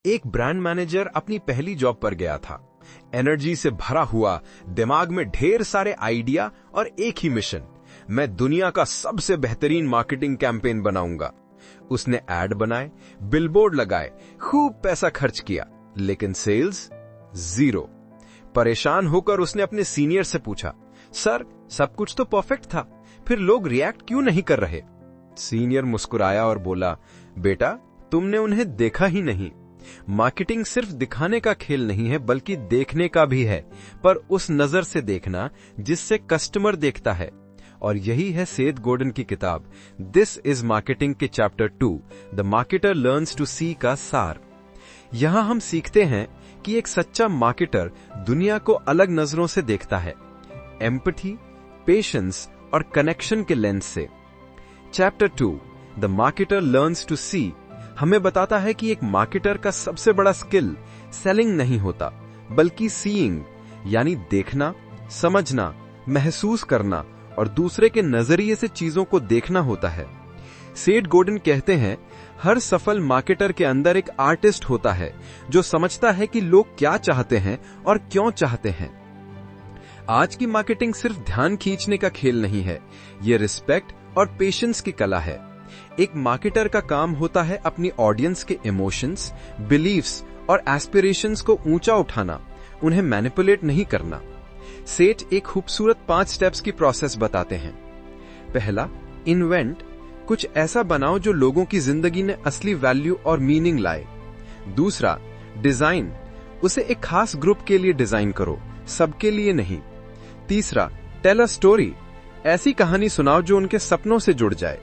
एक brand manager अपनी पहली जॉब पर गया था। एनर्जी से भरा हुआ, दिमाग में ढेर सारे आइडिया और एक ही मिशन, मैं दुनिया का सबसे बेहतरीन मार्केटिंग कैंपेन बनाऊंगा। उसने एड बनाए, बिलबोर्ड लगाए, खूब पैसा खर्च किया, लेकिन सेल्स 0। परेशान होकर उसने अपने सीनियर से पूछा, सर सब कुछ तो परफेक्ट था, फिर लोग रिएक्ट क्यों नहीं कर रहे? सीनियर मुस्कुराया और बोला, बेटा तुमने उन्हें देखा ही नहीं। मार्केटिंग सिर्फ दिखाने का खेल नहीं है, बल्कि देखने का भी है, पर उस नजर से देखना जिससे कस्टमर देखता है। और यही है सेथ गॉर्डन की किताब दिस इज मार्केटिंग के chapter 2 the marketer learns to see का सार। यहां हम सीखते हैं कि एक सच्चा मार्केटर दुनिया को अलग नजरों से देखता है, एम्पैथी, पेशेंस और कनेक्शन के लेंस से। Chapter 2 the marketer learns to see हमें बताता है कि एक मार्केटर का सबसे बड़ा स्किल सेलिंग नहीं होता, बल्कि सीइंग, यानी देखना, समझना, महसूस करना और दूसरे के नजरिए से चीजों को देखना होता है। सेथ गॉर्डन कहते हैं, हर सफल मार्केटर के अंदर एक आर्टिस्ट होता है जो समझता है कि लोग क्या चाहते हैं और क्यों चाहते हैं। आज की मार्केटिंग सिर्फ ध्यान खींचने का खेल नहीं है, ये रिस्पेक्ट और पेशेंस की कला है। एक मार्केटर का काम होता है अपनी ऑडियंस के इमोशंस, बिलीफ्स और एस्पिरेशंस को ऊंचा उठाना, उन्हें मैनिपुलेट नहीं करना। सेठ एक खूबसूरत 5 स्टेप्स की प्रोसेस बताते हैं। पहला, इन्वेंट, कुछ ऐसा बनाओ जो लोगों की जिंदगी में असली वैल्यू और मीनिंग लाए। दूसरा, डिजाइन, उसे एक खास ग्रुप के लिए डिजाइन करो, सबके लिए नहीं। तीसरा, टेल अ स्टोरी, ऐसी कहानी सुनाओ जो उनके सपनों से जुड़ जाए।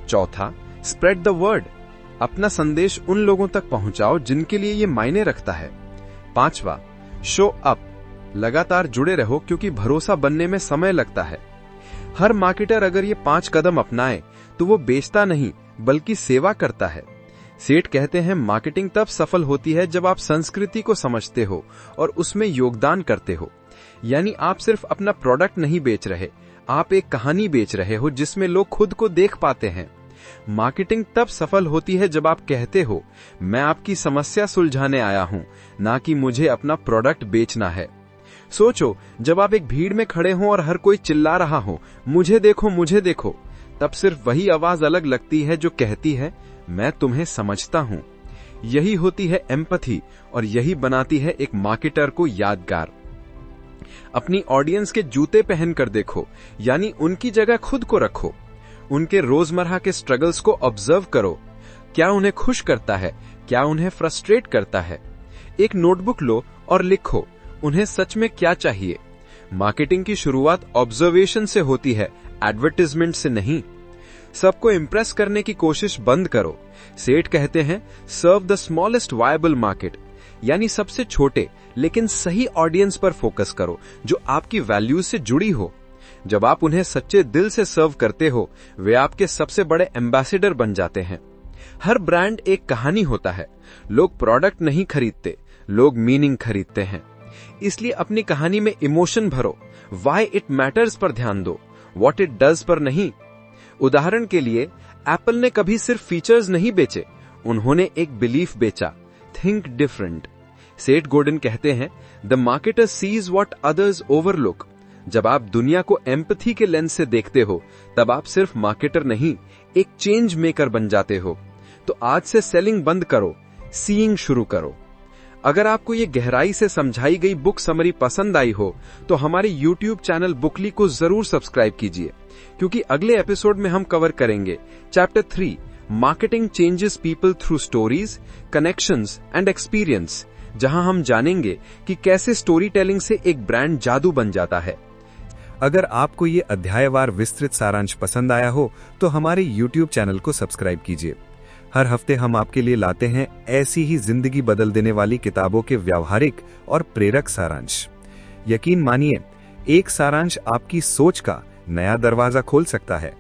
चौथा, स्प्रेड द वर्ड, अपना संदेश उन लोगों तक पहुंचाओ जिनके लिए ये मायने रखता है। पांचवा, शो अप, लगातार जुड़े रहो क्योंकि भरोसा बनने में समय लगता है। हर मार्केटर अगर ये 5 कदम अपनाए तो वो बेचता नहीं बल्कि सेवा करता है। सेठ कहते हैं, मार्केटिंग तब सफल होती है जब आप संस्कृति को समझते हो और उसमें योगदान करते हो। यानी आप सिर्फ अपना प्रोडक्ट नहीं बेच रहे, आप एक कहानी बेच रहे हो जिसमें लोग खुद को देख पाते हैं। मार्केटिंग तब सफल होती है जब आप कहते हो, मैं आपकी समस्या सुलझाने आया हूं, ना कि मुझे अपना प्रोडक्ट बेचना है। सोचो, जब आप एक भीड़ में खड़े हो और हर कोई चिल्ला रहा हो, मुझे देखो मुझे देखो, तब सिर्फ वही आवाज अलग लगती है जो कहती है, मैं तुम्हें समझता हूं। यही होती है एम्पैथी और यही बनाती है एक मार्केटर को यादगार। अपनी ऑडियंस के जूते पहनकर देखो, यानी उनकी जगह खुद को रखो। उनके रोजमर्रा के स्ट्रगल्स को ऑब्जर्व करो। क्या उन्हें खुश करता है, क्या उन्हें फ्रस्ट्रेट करता है? एक नोटबुक लो और लिखो, उन्हें सच में क्या चाहिए। मार्केटिंग की शुरुआत ऑब्जर्वेशन से होती है, एडवर्टाइजमेंट से नहीं। सबको इंप्रेस करने की कोशिश बंद करो। सेठ कहते हैं, serve the smallest viable market, यानी सबसे छोटे लेकिन सही ऑडियंस पर फोकस करो जो आपकी वैल्यूज से जुड़ी हो। जब आप उन्हें सच्चे दिल से सर्व करते हो, वे आपके सबसे बड़े एम्बेसडर बन जाते हैं। हर ब्रांड एक कहानी होता है। लोग प्रोडक्ट नहीं खरीदते, लोग मीनिंग खरीदते हैं। इसलिए अपनी कहानी में इमोशन भरो, व्हाई इट मैटर्स पर ध्यान दो, व्हाट इट डज पर नहीं। उदाहरण के लिए, एप्पल ने कभी सिर्फ फीचर्स नहीं बेचे, उन्होंने एक बिलीफ बेचा, थिंक डिफरेंट। सेठ गॉर्डन कहते हैं, the marketer sees what others overlook. जब आप दुनिया को एम्पैथी के लेंस से देखते हो, तब आप सिर्फ मार्केटर नहीं, एक चेंज मेकर बन जाते हो। तो आज से सेलिंग बंद करो, सीइंग शुरू करो। अगर आपको ये गहराई से समझाई गई बुक समरी पसंद आई हो, तो हमारे YouTube चैनल बुकली को जरूर सब्सक्राइब कीजिए, क्योंकि अगले एपिसोड में हम कवर करेंगे chapter 3 marketing changes people through stories, connections and experience, जहां हम जानेंगे कि कैसे स्टोरी टेलिंग से एक ब्रांड जादू बन जाता है। अगर आपको ये अध्यायवार विस्तृत सारांश पसंद आया हो तो हमारे YouTube चैनल को सब्सक्राइब कीजिए। हर हफ्ते हम आपके लिए लाते हैं ऐसी ही जिंदगी बदल देने वाली किताबों के व्यावहारिक और प्रेरक सारांश। यकीन मानिए, एक सारांश आपकी सोच का नया दरवाजा खोल सकता है।